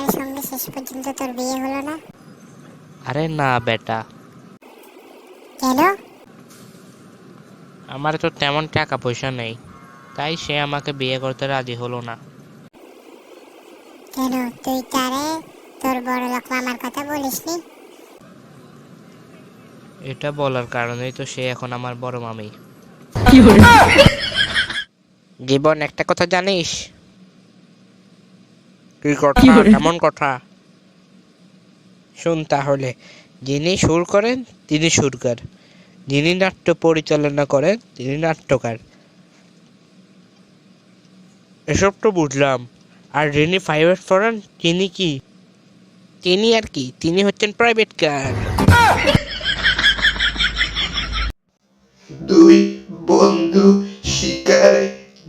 মেয়ের সঙ্গে শেষ পর্যন্ত তোর বিয়ে হলো না? আরে না বেটা, কেন? আমার তো তেমন টাকা পয়সা নেই, তাই সে আমাকে বিয়ে করতে রাজি হলো না। কেন তুই তারে তোর বড় লোক মামার কথা বলিসনি? এটা বলার কারণেই তো সে এখন আমার বড় মামি। জীবন, একটা কথা জানিস? কি কথা? কেমন কথা? শুন তাহলে। যিনি সুর করেন তিনি সুরকার, যিনি নাট্য পরিচালনা করেন তিনি নাট্যকার। এসব তো বুঝলাম। আর যিনি প্রাইভেট পড়ান তিনি কি? তিনি আর কি, তিনি হচ্ছেন প্রাইভেট কার। দুই বন্ধু শিকারে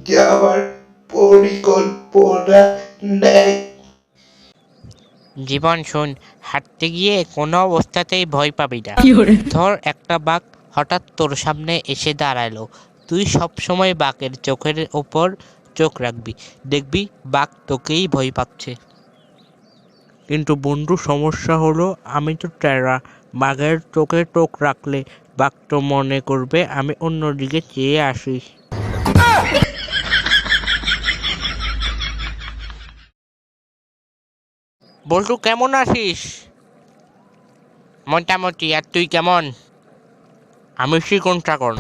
যাওয়ার পরিকল্পনা নেয়। জীবন শোন, হাঁটতে গিয়ে কোনো অবস্থাতেই ভয় পাবি না। ধর একটা বাঘ হঠাৎ তোর সামনে এসে দাঁড়ালো, তুই সব সময় বাঘের চোখের ওপর চোখ রাখবি, দেখবি বাঘ তোকেই ভয় পাচ্ছে। কিন্তু বন্ধু, সমস্যা হলো আমি তো টেরা। বাঘের চোখে চোখ রাখলে বাঘ তো মনে করবে আমি অন্যদিকে চেয়ে আসি। বল্টু, কেমন আছিস? মোটামুটি। আর তুই কেমন? আমি চিকন চাকন।